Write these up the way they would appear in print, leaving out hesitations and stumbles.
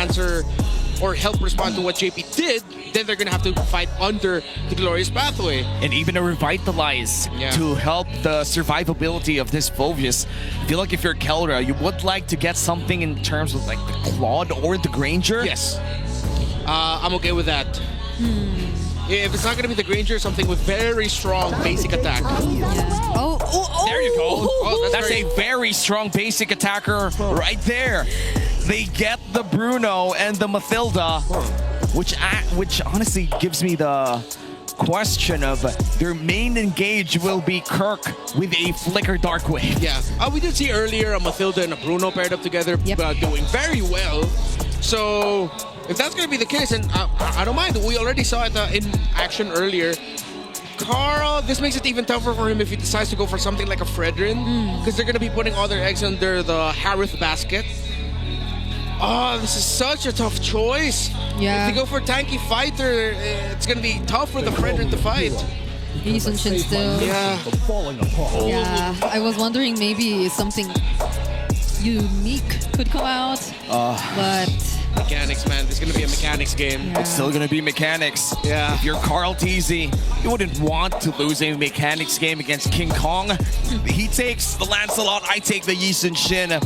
answer or help respond to what JP did, then they're gonna have to fight under the Glorious Pathway. And even a Revitalize to help the survivability of this Phoveus. I feel like if you're Kelra, you would like to get something in terms of like the Claude or the Granger. Yes. I'm okay with that. If it's not going to be the Granger, something with very strong basic attack. There you go. Oh, that's a very strong basic attacker right there. They get the Bruno and the Mathilda, which honestly gives me the question of their main engage will be Kirk with a Flicker Dark Wave. Yeah, we did see earlier a Mathilda and a Bruno paired up together, doing very well. So if that's going to be the case, and I don't mind. We already saw it in action earlier. Carl, this makes it even tougher for him if he decides to go for something like a Fredrin, because they're going to be putting all their eggs under the Harith basket. Oh, this is such a tough choice. Yeah. If they go for tanky fighter, it's going to be tough for the Fredrin to fight. Yisun-Shin still. Yeah. Yeah, I was wondering maybe something unique could come out, but Mechanics, man. This is going to be a mechanics game. Yeah. It's still going to be mechanics. Yeah. If you're Carl TZ, you wouldn't want to lose a mechanics game against King Kong. He takes the Lancelot, I take the Yisun-Shin.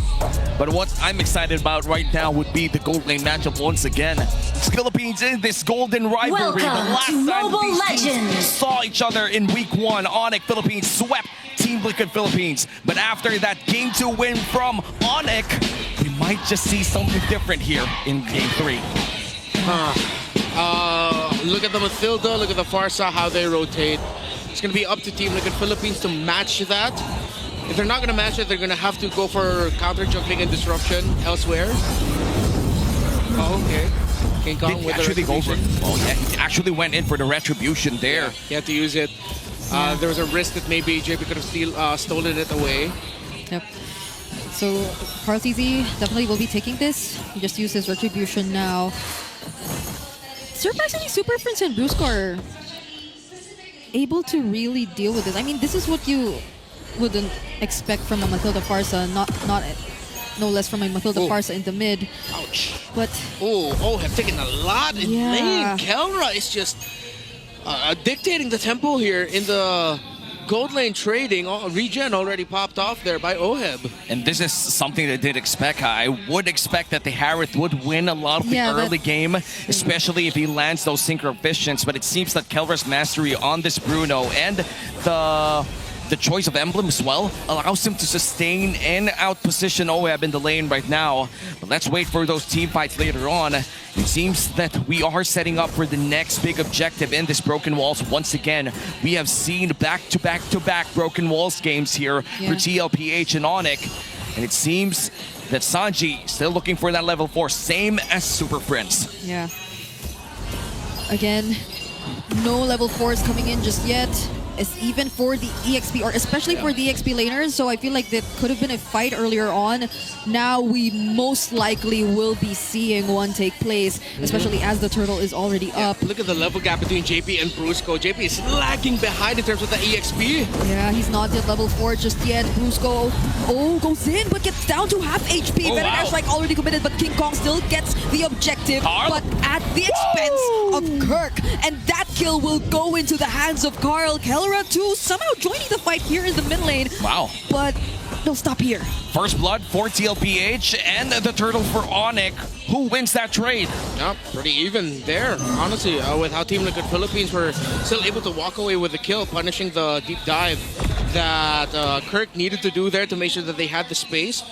But what I'm excited about right now would be the gold lane matchup once again. Philippines in this golden rivalry. Welcome the last to time Mobile these teams Legends. saw each other in week 1, ONIC Philippines swept Team Liquid Philippines. But after that game 2 win from ONIC, we might just see something different here in game 3. Look at the Mathilda, look at the Farsa, how they rotate. It's going to be up to Team Liquid Philippines to match that. If they're not going to match it, they're going to have to go for counter juggling and disruption elsewhere. Oh, okay. King Kong with the retribution. He actually went in for the retribution there. Yeah, he had to use it. There was a risk that maybe JP could have stolen it away. Yep. So Carl TZ definitely will be taking this. He just used his retribution now. Surprisingly, Super Prince and Brusco are able to really deal with this. I mean, this is what you wouldn't expect from a Mathilda Farsa, no less from a Mathilda Farsa in the mid. Ouch. But have taken a lot in lane. Kelra is just dictating the tempo here in the gold lane trading. Regen already popped off there by Oheb. And this is something that I did expect. I would expect that the Harith would win a lot of the early game, especially if he lands those Synchro Visions. But it seems that Kelra's mastery on this Bruno and the choice of emblem as well allows him to sustain and outposition Oheb in the lane right now. But let's wait for those team fights later on. It seems that we are setting up for the next big objective in this Broken Walls. Once again, we have seen back-to-back Broken Walls games here for TLPH and ONIC. And it seems that Sanji still looking for that level 4, same as Super Prince. yeah. Again, no level 4s coming in just yet. Even for the EXP, or especially for the EXP laners, so I feel like that could have been a fight earlier on. Now we most likely will be seeing one take place, especially as the turtle is already up. Look at the level gap between JP and Brusco. JP is lagging behind in terms of the EXP. Yeah, he's not at level 4 just yet. Brusco, goes in, but gets down to half HP. Venenash like already committed, but King Kong still gets the objective, but at the expense of Kirk. And that kill will go into the hands of Carl. Kelra too, somehow joining the fight here in the mid lane. Wow. But they'll stop here. First blood for TLPH and the turtle for ONIC. Who wins that trade? Yeah, pretty even there, honestly, with how Team Liquid Philippines were still able to walk away with the kill, punishing the deep dive that Kirk needed to do there to make sure that they had the space.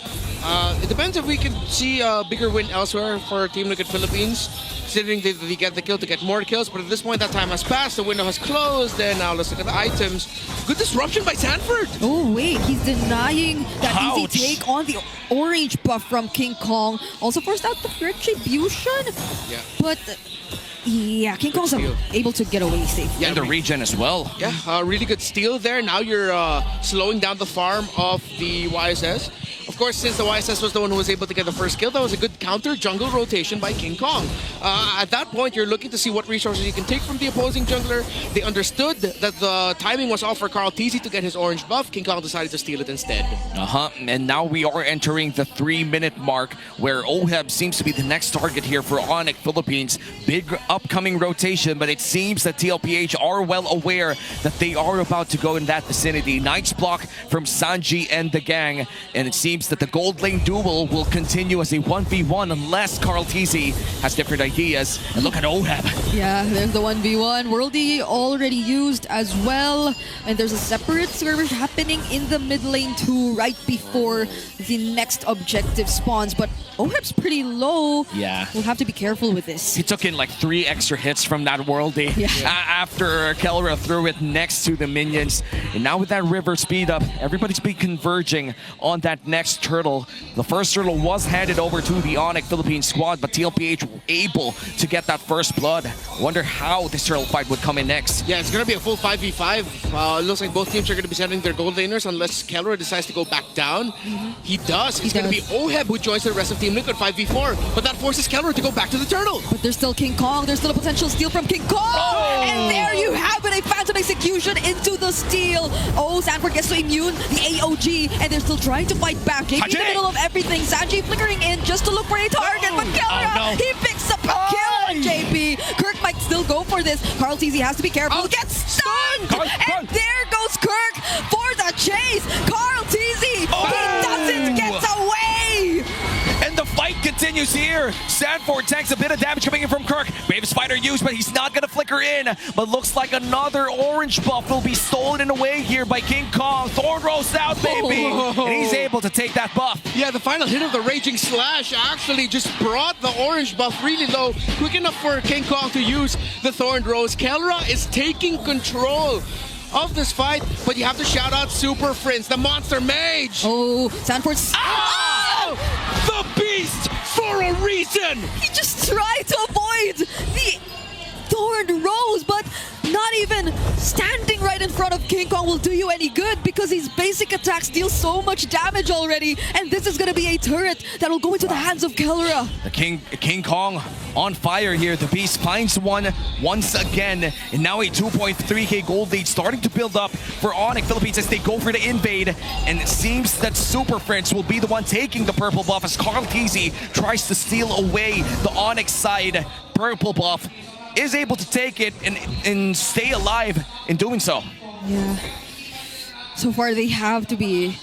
It depends if we could see a bigger win elsewhere for Team Liquid Philippines, considering they get the kill to get more kills, but at this point that time has passed, the window has closed, and now let's look at the items. Good disruption by Sanford! Oh wait, he's denying that easy take on the orange buff from King Kong. Also forced out the retribution, but yeah, King Kong's able to get away safe. Yeah, and the regen as well. Yeah, really good steal there. Now you're slowing down the farm of the YSS. Of course, since the YSS was the one who was able to get the first kill, that was a good counter jungle rotation by King Kong. At that point, you're looking to see what resources you can take from the opposing jungler. They understood that the timing was off for Carl TZ to get his orange buff. King Kong decided to steal it instead. And now we are entering the 3-minute mark where OHEB seems to be the next target here for ONIC Philippines. Big upcoming rotation, but it seems that TLPH are well aware that they are about to go in that vicinity. Nice block from Sanji and the gang, and it seems that the gold lane duel will continue as a 1v1 unless Carl TZ has different ideas. And look at OHEB. Yeah, there's the 1v1. Worldy already used as well, and there's a separate skirmish happening in the mid lane too, right before the next objective spawns. But OHEB's pretty low. Yeah. We'll have to be careful with this. He took in like 3 extra hits from that Worldy after Kelra threw it next to the minions. And now with that river speed up, everybody's been converging on that next turtle. The first turtle was handed over to the ONIC Philippines squad, but TLPH were able to get that first blood. Wonder how this turtle fight would come in next. Yeah, it's going to be a full 5v5. It looks like both teams are going to be sending their gold laners unless Kelra decides to go back down. He does. It's going to be OHEB who joins the rest of Team Liquid 5v4, but that forces Kelra to go back to the turtle. But there's still King Kong. There's still a potential steal from King Kong. Oh! And there you have it, a phantom execution into the steal. Oh, Sanford gets to immune the AOG, and they're still trying to fight back. JP in the middle of everything. Sanji flickering in just to look for a target, but Kelra, he picks up a kill on JP. Kirk might still go for this. Carl TZ has to be careful. Gets stunned! And there goes Kirk for the chase. Carl TZ, he doesn't get away! And the fight continues here. Sanford takes a bit of damage coming in from Kirk. Wave Spider used, but he's not going to flicker in. But looks like another orange buff will be stolen away here by King Kong. Thorn rolls out, baby. And he's able to take that buff. Yeah, the final hit of the Raging Slash actually just brought the orange buff really low. Quick enough for King Kong to use the Thorn Rose. Kelra is taking control of this fight, but you have to shout out Super Prince, the Monster Mage. Oh, Sanford's... The beast for a reason! He just tried to avoid the Thorn Rose, but not even standing right in front of King Kong will do you any good because his basic attacks deal so much damage already, and this is going to be a turret that will go into the hands of Kelra. The King Kong on fire here. The Beast finds one once again, and now a 2.3k gold lead starting to build up for ONIC Philippines as they go for the invade, and it seems that Super Prince will be the one taking the purple buff as Carl TZ tries to steal away the ONIC side purple buff. Is able to take it and stay alive in doing so. Yeah. So far, they have to be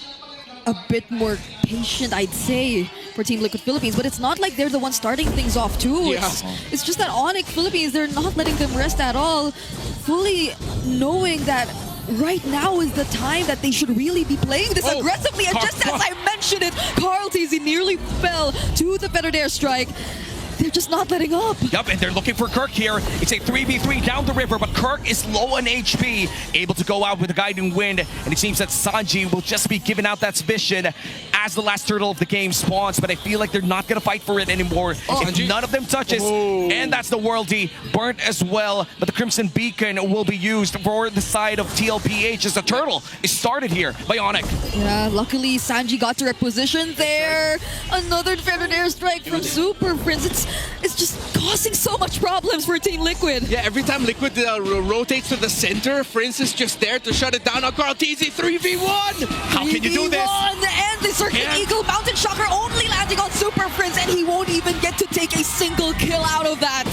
a bit more patient, I'd say, for Team Liquid Philippines. But it's not like they're the ones starting things off, too. Yeah. It's just that ONIC Philippines, they're not letting them rest at all, fully knowing that right now is the time that they should really be playing this aggressively. And just as I mentioned it, Carl TZ nearly fell to the feathered airstrike. They're just not letting up. Yup, and they're looking for Kirk here. It's a 3v3 down the river, but Kirk is low on HP, able to go out with a guiding wind, and it seems that Sanji will just be giving out that vision as the last turtle of the game spawns, but I feel like they're not going to fight for it anymore. If none of them touches, and that's the Worldy, burnt as well, but the Crimson Beacon will be used for the side of TLPH as the turtle is started here by ONIC. Yeah, luckily Sanji got to reposition there. Another feathered airstrike from Super Prince. It's just causing so much problems for Team Liquid. Yeah, every time Liquid rotates to the center, Prince is just there to shut it down on Carl TZ. 3v1! How can you do this? And the Circuit Eagle Mountain Shocker only landing on Super Prince, and he won't even get to take a single kill out of that.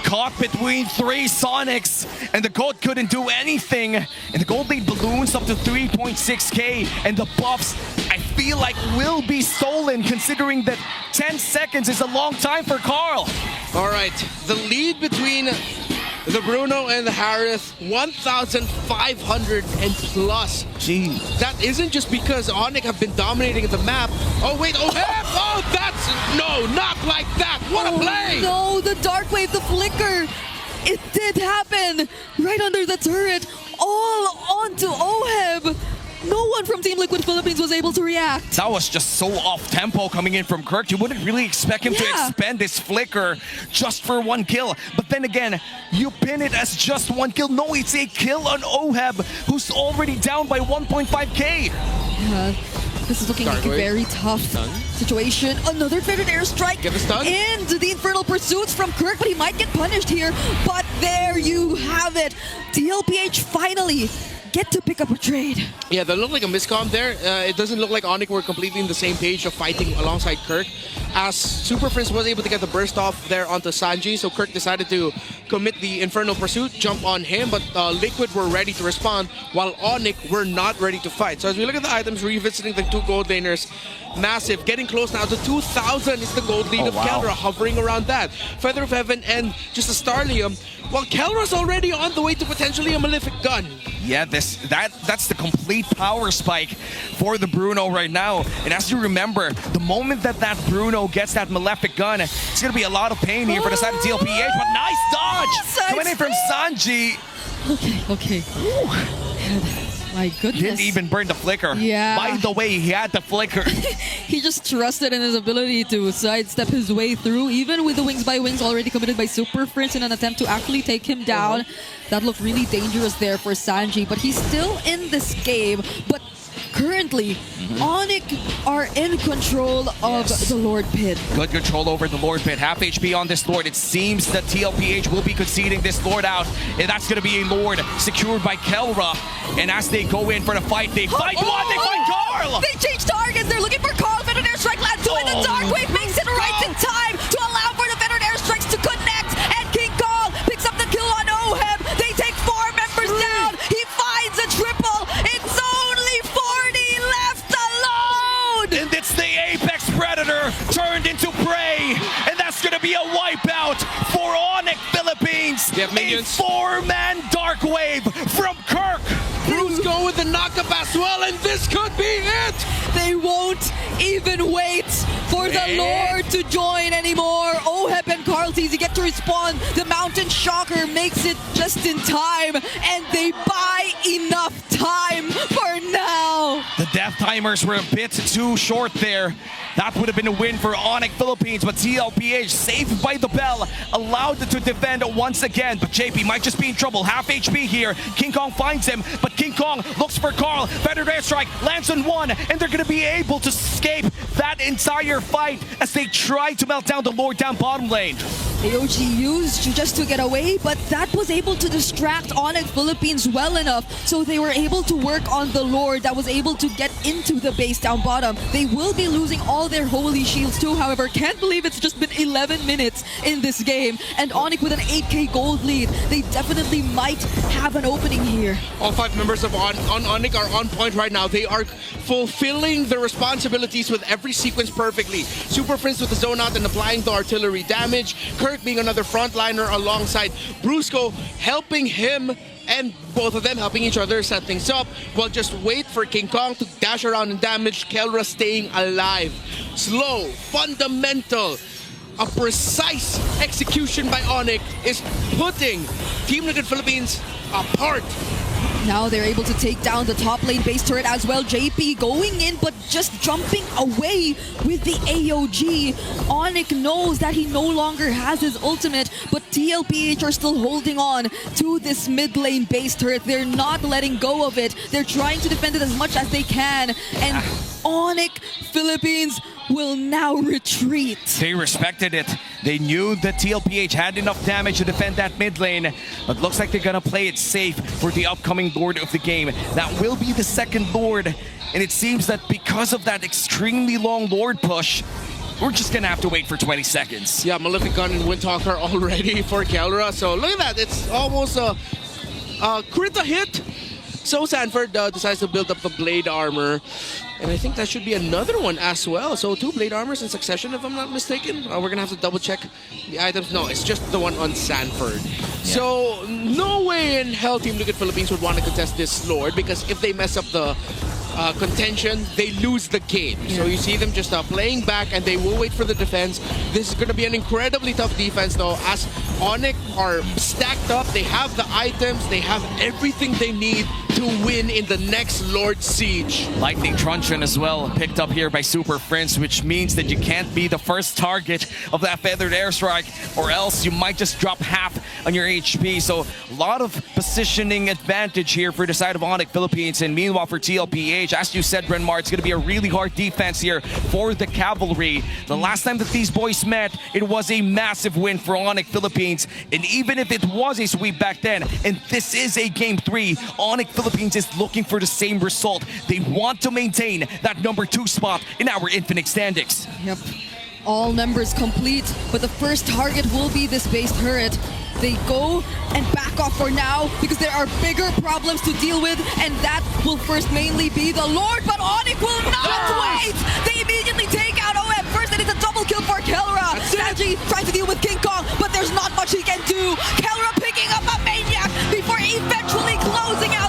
Caught between 3 Sonics, and the gold couldn't do anything. And the gold lead balloons up to 3.6k, and the buffs, I feel like, will be stolen, considering that 10 seconds is a long time for Carl. All right, the lead between the Bruno and the Harith, 1,500 and plus. Gee. That isn't just because ONIC have been dominating the map. Oh, wait, oh, that's, no, not like that. What a play. No, the Dark Wave, the Flicker. It did happen right under the turret, all onto OHEB. No one from Team Liquid Philippines was able to react. That was just so off-tempo coming in from Kirk. You wouldn't really expect him to expend this flicker just for 1 kill. But then again, you pin it as just 1 kill. No, it's a kill on OHEB, who's already down by 1.5k. This is looking Dark like a Wave. very tough Stun. situation. Another feathered airstrike. Get the stun. And the Infernal Pursuits from Kirk, but he might get punished here. But there you have it. TLPH finally get to pick up a trade. Yeah, that looked like a miscom there. It doesn't look like ONIC were completely in the same page of fighting alongside Kirk, as Super Prince was able to get the burst off there onto Sanji, so Kirk decided to commit the Infernal Pursuit, jump on him, but Liquid were ready to respond, while ONIC were not ready to fight. So as we look at the items, revisiting the two gold laners, massive, getting close now to 2,000 is the gold lead of wow. Kelra, hovering around that. Feather of Heaven and just a Starlium, while Kelra's already on the way to potentially a Malefic Gun. Yeah, that's the complete power spike for the Bruno right now. And as you remember, the moment that Bruno gets that Malefic Gun, it's going to be a lot of pain here for the side of TLPH. But nice dodge coming in from Sanji. Okay. My goodness. Didn't even burn the flicker. Yeah. By the way, he had the flicker. He just trusted in his ability to sidestep his way through, even with the wings by wings already committed by Super Prince in an attempt to actually take him down. That looked really dangerous there for Sanji, but he's still in this game. But currently, ONIC are in control of the Lord Pit. Good control over the Lord Pit. Half HP on this Lord. It seems that TLPH will be conceding this Lord out. And that's going to be a Lord secured by Kelra. And as they go in for the fight, they fight one, they fight Carl! They change targets. They're looking for Carl. Feathered Airstrike lands two, and the Dark Wave makes it right in time to allow for the Feathered Airstrikes to connect. And King Kong picks up the kill on Oheb. They take 4 members down. He finds a triple. It's only 40 left alone. And it's the Apex Predator turned into prey. And that's going to be a wipeout for ONIC Philippines. They have minions. A 4-man Dark Wave from Kirk. Bruce go with the knockup as well, and this could be it! They won't even wait for the Lord to join anymore. Oheb and Carl Teasy get to respawn. The Mountain Shocker makes it just in time, and they buy enough time for now. The death timers were a bit too short there. That would have been a win for ONIC Philippines, but TLPH, saved by the bell, allowed to defend once again. But JP might just be in trouble. Half HP here. King Kong finds him, but King Kong looks for Carl. Feathered Airstrike lands on one, and they're going to be able to escape that entire fight as they try to melt down the Lord down bottom lane. AOG used just to get away, but that was able to distract ONIC Philippines well enough, so they were able to work on the Lord that was able to get into the base down bottom. They will be losing all their holy shields too, however. Can't believe it's just been 11 minutes in this game, and ONIC with an 8k gold lead. They definitely might have an opening here. All 5 members of ONIC are on point right now. They are fulfilling their responsibilities with every sequence perfectly. Super Prince with the zone out and applying the artillery damage. Kirk being another frontliner alongside Brusco, helping him, and both of them helping each other set things up. Well, just wait for King Kong to dash around and damage. Kelra staying alive. Slow, fundamental, a precise execution by ONIC is putting Team Liquid Philippines apart. Now they're able to take down the top lane base turret as well. JP going in, but just jumping away with the AOG. ONIC knows that he no longer has his ultimate, but TLPH are still holding on to this mid lane base turret. They're not letting go of it. They're trying to defend it as much as they can. And ONIC Philippines will now retreat. They respected it. They knew that TLPH had enough damage to defend that mid lane, but looks like they're gonna play it safe for the upcoming Lord of the game. That will be the second Lord, and it seems that because of that extremely long Lord push, we're just gonna have to wait for 20 seconds. Yeah, Malefic Gun and Windtalker already for Kelra. So look at that. It's almost a crit hit. So Sanford decides to build up the blade armor. And I think that should be another one as well. So 2 blade armors in succession, if I'm not mistaken. We're going to have to double check the items. No, it's just the one on Sanford. Yeah. So no way in hell Team Liquid Philippines would want to contest this Lord, because if they mess up the contention, they lose the game. Yeah. So you see them just playing back, and they will wait for the defense. This is going to be an incredibly tough defense though, as ONIC are stacked up. They have the items, they have everything they need to win in the next Lord Siege. Lightning Truncheon as well, picked up here by Super Prince, which means that you can't be the first target of that feathered airstrike, or else you might just drop half on your HP. So a lot of positioning advantage here for the side of ONIC Philippines. And meanwhile for TLPH, as you said, Renmar, it's going to be a really hard defense here for the Cavalry. The last time that these boys met, it was a massive win for ONIC Philippines. And even if it was a sweep back then, and this is a Game 3, ONIC Philippines is looking for the same result. They want to maintain that number 2 spot in our Infinite standings. Yep. All numbers complete, but the first target will be this base turret. They go and back off for now because there are bigger problems to deal with, and that will first mainly be the Lord, but ONIC will not wait! They immediately take out OM first, and it's a double kill for Kelra. Sanji trying to deal with King Kong, but there's not much he can do. Kelra picking up a Maniac before eventually closing out